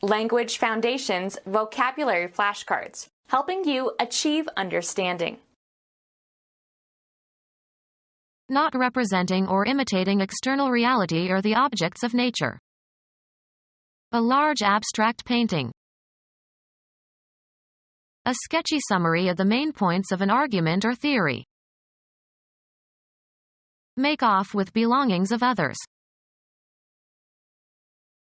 Language Foundations Vocabulary Flashcards, helping you achieve understanding. Not representing or imitating external reality or the objects of nature. A large abstract painting. A sketchy summary of the main points of an argument or theory. Make off with belongings of others.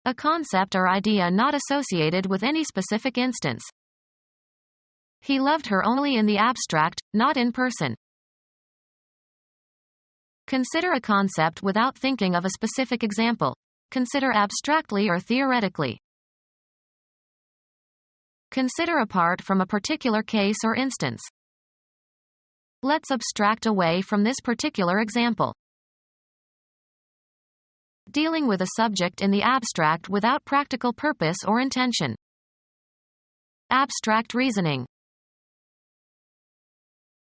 A concept or idea not associated with any specific instance. He loved her only in the abstract, not in person. Consider a concept without thinking of a specific example. Consider abstractly or theoretically. Consider apart from a particular case or instance. Let's abstract away from this particular example. Dealing with a subject in the abstract without practical purpose or intention. Abstract reasoning.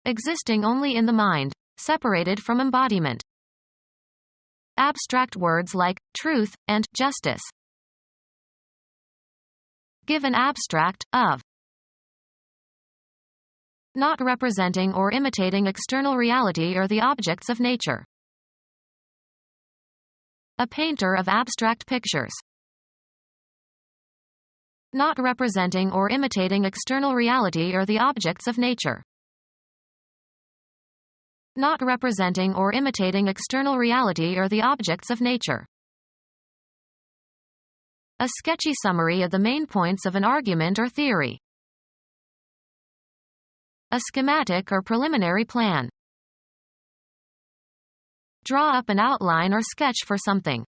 Existing only in the mind, separated from embodiment. Abstract words like truth and justice. Give an abstract of. Not representing or imitating external reality or the objects of nature. A painter of abstract pictures. Not representing or imitating external reality or the objects of nature. Not representing or imitating external reality or the objects of nature. A sketchy summary of the main points of an argument or theory. A schematic or preliminary plan. Draw up an outline or sketch for something.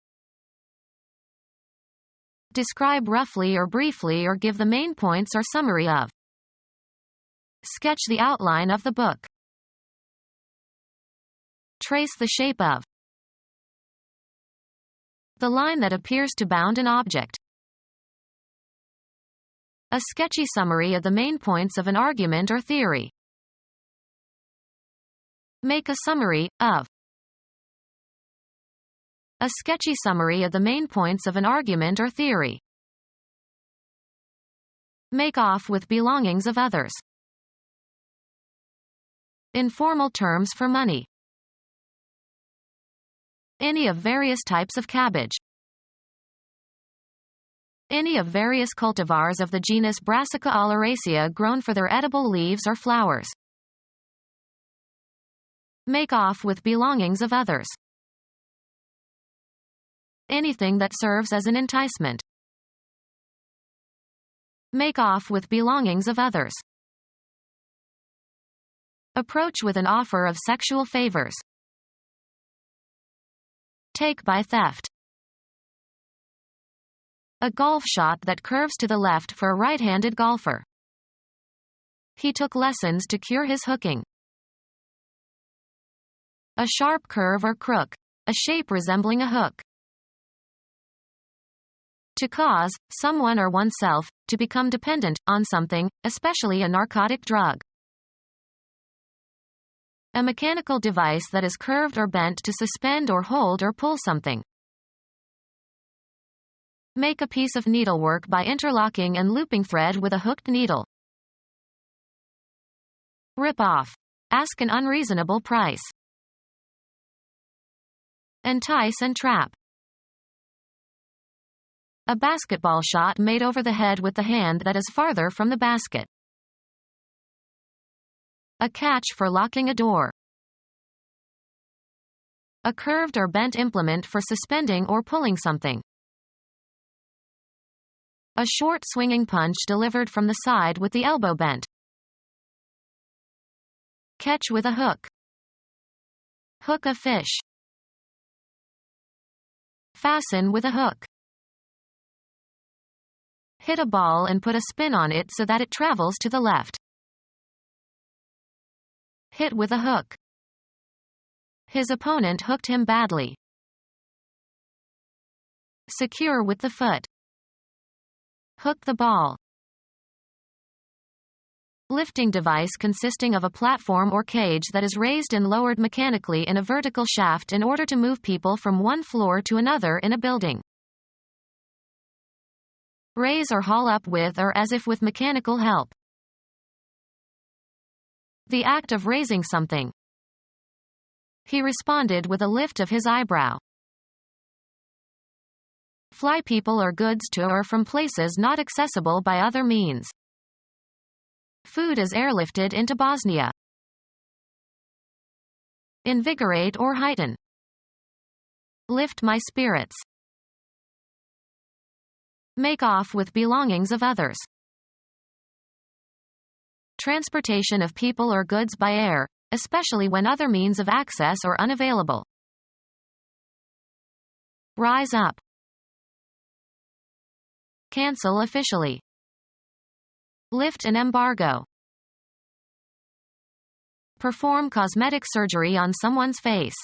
Describe roughly or briefly or give the main points or summary of. Sketch the outline of the book. Trace the shape of. The line that appears to bound an object. A sketchy summary of the main points of an argument or theory. Make a summary of. A sketchy summary of the main points of an argument or theory. Make off with belongings of others. Informal terms for money. Any of various types of cabbage. Any of various cultivars of the genus Brassica oleracea grown for their edible leaves or flowers. Make off with belongings of others. Anything that serves as an enticement. Make off with belongings of others. Approach with an offer of sexual favors. Take by theft. A golf shot that curves to the left for a right-handed golfer. He took lessons to cure his hooking. A sharp curve or crook, a shape resembling a hook. To cause someone or oneself to become dependent on something, especially a narcotic drug. A mechanical device that is curved or bent to suspend or hold or pull something. Make a piece of needlework by interlocking and looping thread with a hooked needle. Rip off. Ask an unreasonable price. Entice and trap. A basketball shot made over the head with the hand that is farther from the basket. A catch for locking a door. A curved or bent implement for suspending or pulling something. A short swinging punch delivered from the side with the elbow bent. Catch with a hook. Hook a fish. Fasten with a hook. Hit a ball and put a spin on it so that it travels to the left. Hit with a hook. His opponent hooked him badly. Secure with the foot. Hook the ball. Lifting device consisting of a platform or cage that is raised and lowered mechanically in a vertical shaft in order to move people from one floor to another in a building. Raise or haul up with or as if with mechanical help. The act of raising something. He responded with a lift of his eyebrow. Fly people or goods to or from places not accessible by other means. Food is airlifted into Bosnia. Invigorate or heighten. Lift my spirits. Make off with belongings of others. Transportation of people or goods by air, especially when other means of access are unavailable. Rise up. Cancel officially. Lift an embargo. Perform cosmetic surgery on someone's face.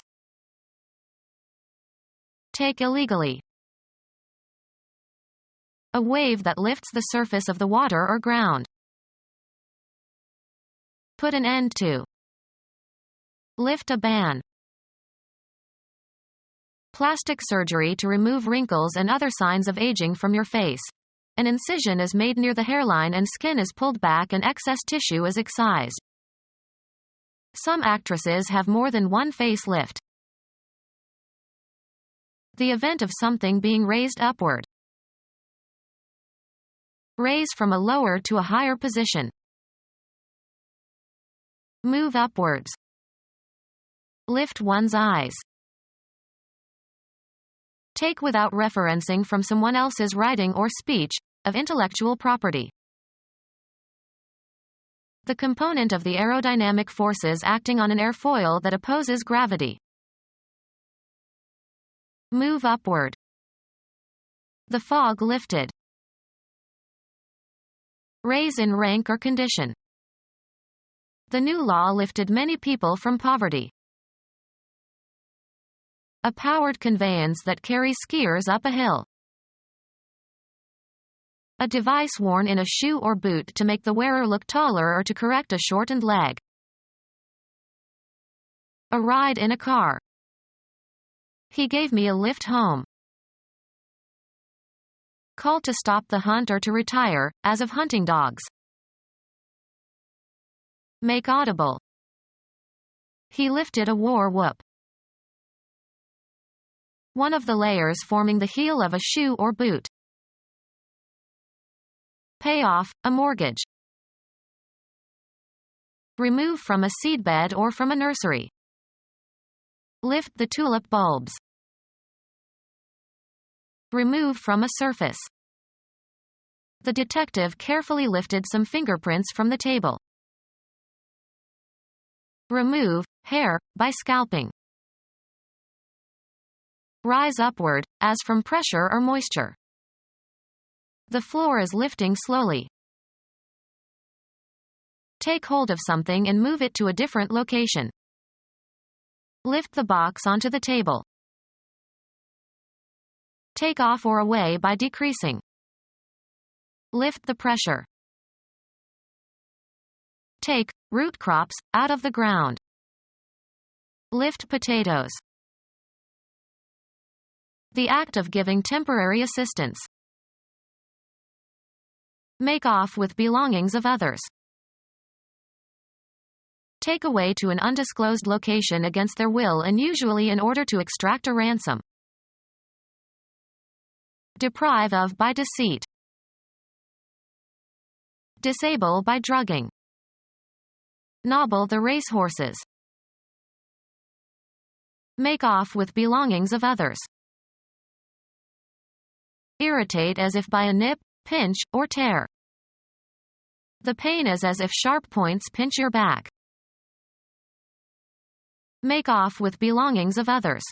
Take illegally. A wave that lifts the surface of the water or ground. Put an end to. Lift a ban. Plastic surgery to remove wrinkles and other signs of aging from your face. An incision is made near the hairline and skin is pulled back and excess tissue is excised. Some actresses have more than one facelift. The event of something being raised upward. Raise from a lower to a higher position. Move upwards. Lift one's eyes. Take without referencing from someone else's writing or speech, of intellectual property. The component of the aerodynamic forces acting on an airfoil that opposes gravity. Move upward. The fog lifted. Raise in rank or condition. The new law lifted many people from poverty. A powered conveyance that carries skiers up a hill. A device worn in a shoe or boot to make the wearer look taller or to correct a shortened leg. A ride in a car. He gave me a lift home. Call to stop the hunt or to retire, as of hunting dogs. Make audible. He lifted a war whoop. One of the layers forming the heel of a shoe or boot. Pay off, a mortgage. Remove from a seedbed or from a nursery. Lift the tulip bulbs. Remove from a surface. The detective carefully lifted some fingerprints from the table. Remove, hair, by scalping. Rise upward, as from pressure or moisture. The floor is lifting slowly. Take hold of something and move it to a different location. Lift the box onto the table. Take off or away by decreasing. Lift the pressure. Take root crops out of the ground. Lift potatoes. The act of giving temporary assistance. Make off with belongings of others. Take away to an undisclosed location against their will and usually in order to extract a ransom. Deprive of by deceit. Disable by drugging. Nobble the racehorses. Make off with belongings of others. Irritate as if by a nip, pinch, or tear. The pain is as if sharp points pinch your back. Make off with belongings of others.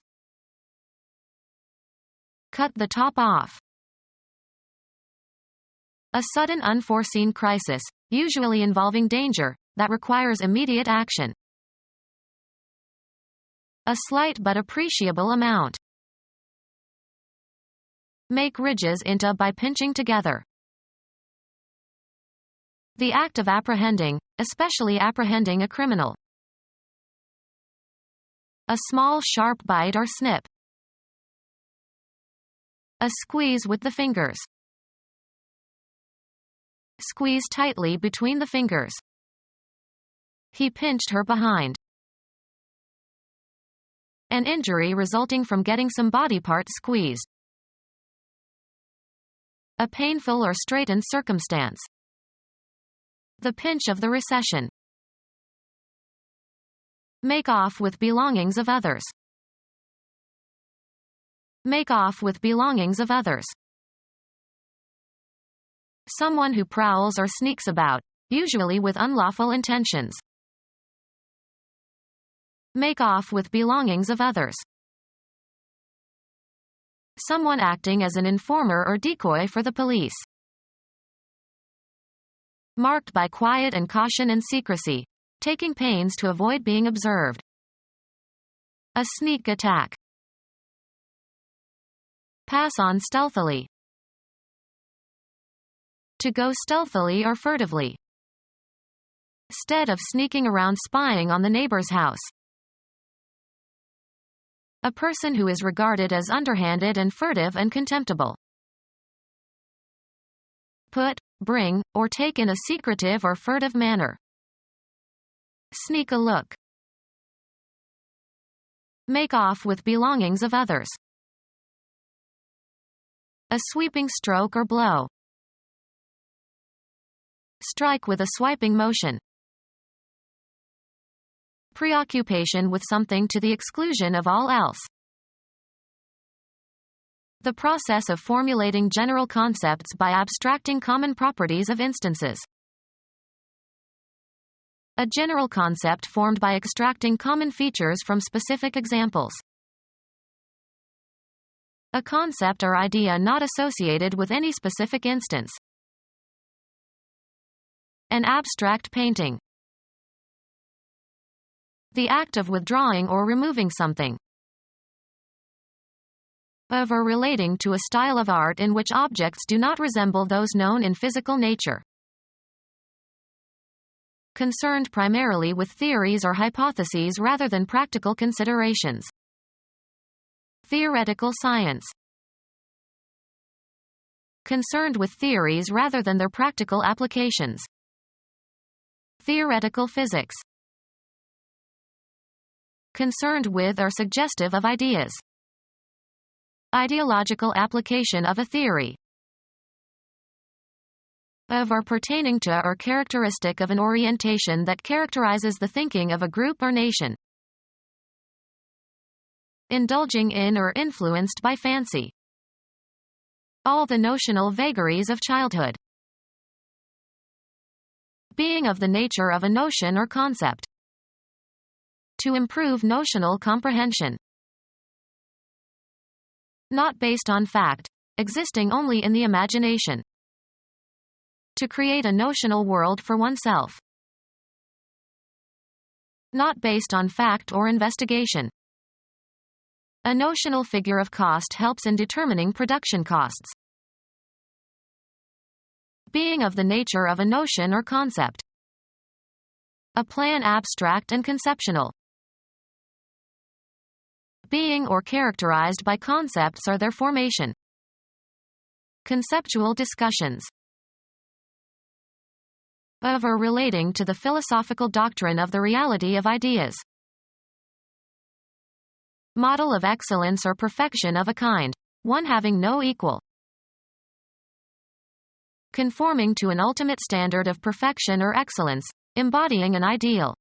Cut the top off. A sudden unforeseen crisis, usually involving danger, that requires immediate action. A slight but appreciable amount. Make ridges into by pinching together. The act of apprehending, especially apprehending a criminal. A small sharp bite or snip. A squeeze with the fingers. Squeeze tightly between the fingers. He pinched her behind. An injury resulting from getting some body part squeezed. A painful or straitened circumstance. The pinch of the recession. Make off with belongings of others. Make off with belongings of others. Someone who prowls or sneaks about, usually with unlawful intentions. Make off with belongings of others. Someone acting as an informer or decoy for the police. Marked by quiet and caution and secrecy, taking pains to avoid being observed. A sneak attack. Pass on stealthily. To go stealthily or furtively. Instead of sneaking around spying on the neighbor's house. A person who is regarded as underhanded and furtive and contemptible. Put, bring, or take in a secretive or furtive manner. Sneak a look. Make off with belongings of others. A sweeping stroke or blow. Strike with a swiping motion. Preoccupation with something to the exclusion of all else. The process of formulating general concepts by abstracting common properties of instances. A general concept formed by extracting common features from specific examples. A concept or idea not associated with any specific instance. An abstract painting. The act of withdrawing or removing something. Of or relating to a style of art in which objects do not resemble those known in physical nature. Concerned primarily with theories or hypotheses rather than practical considerations. Theoretical science. Concerned with theories rather than their practical applications. Theoretical physics. Concerned with or suggestive of ideas. Ideological application of a theory. Of or pertaining to or characteristic of an orientation that characterizes the thinking of a group or nation. Indulging in or influenced by fancy. All the notional vagaries of childhood. Being of the nature of a notion or concept. To improve notional comprehension. Not based on fact, existing only in the imagination. To create a notional world for oneself. Not based on fact or investigation. A notional figure of cost helps in determining production costs. Being of the nature of a notion or concept. A plan abstract and conceptual. Being or characterized by concepts or their formation. Conceptual discussions. Of or relating to the philosophical doctrine of the reality of ideas. Model of excellence or perfection of a kind, one having no equal. Conforming to an ultimate standard of perfection or excellence, embodying an ideal.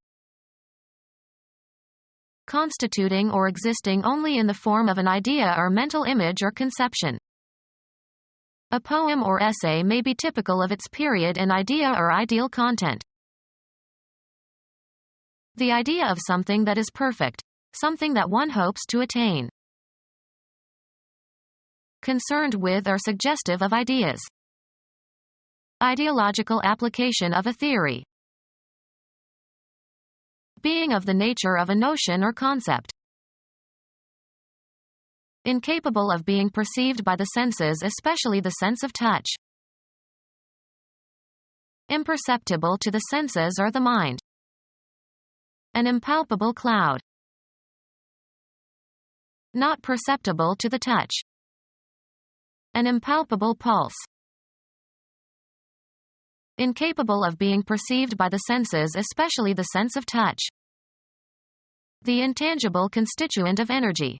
Constituting or existing only in the form of an idea or mental image or conception. A poem or essay may be typical of its period in idea or ideal content. The idea of something that is perfect, something that one hopes to attain. Concerned with or suggestive of ideas. Ideological application of a theory. Being of the nature of a notion or concept. Incapable of being perceived by the senses, especially the sense of touch. Imperceptible to the senses or the mind. An impalpable cloud. Not perceptible to the touch. An impalpable pulse. Incapable of being perceived by the senses, especially the sense of touch. The intangible constituent of energy.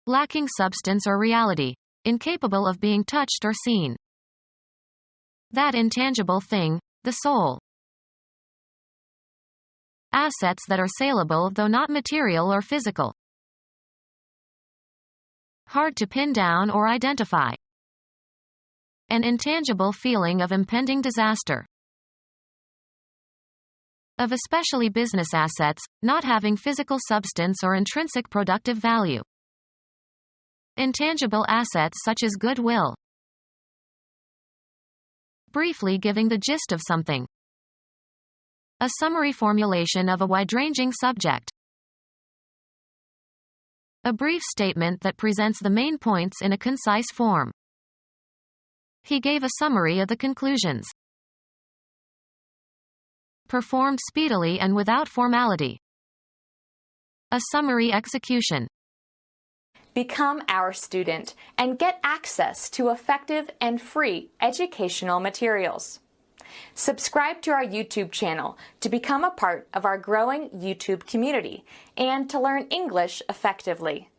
Lacking substance or reality. Incapable of being touched or seen. That intangible thing, the soul. Assets that are saleable though not material or physical. Hard to pin down or identify. An intangible feeling of impending disaster. Of especially business assets, not having physical substance or intrinsic productive value. Intangible assets such as goodwill. Briefly giving the gist of something. A summary formulation of a wide-ranging subject. A brief statement that presents the main points in a concise form. He gave a summary of the conclusions. Performed speedily and without formality. A summary execution. Become our student and get access to effective and free educational materials. Subscribe to our YouTube channel to become a part of our growing YouTube community and to learn English effectively.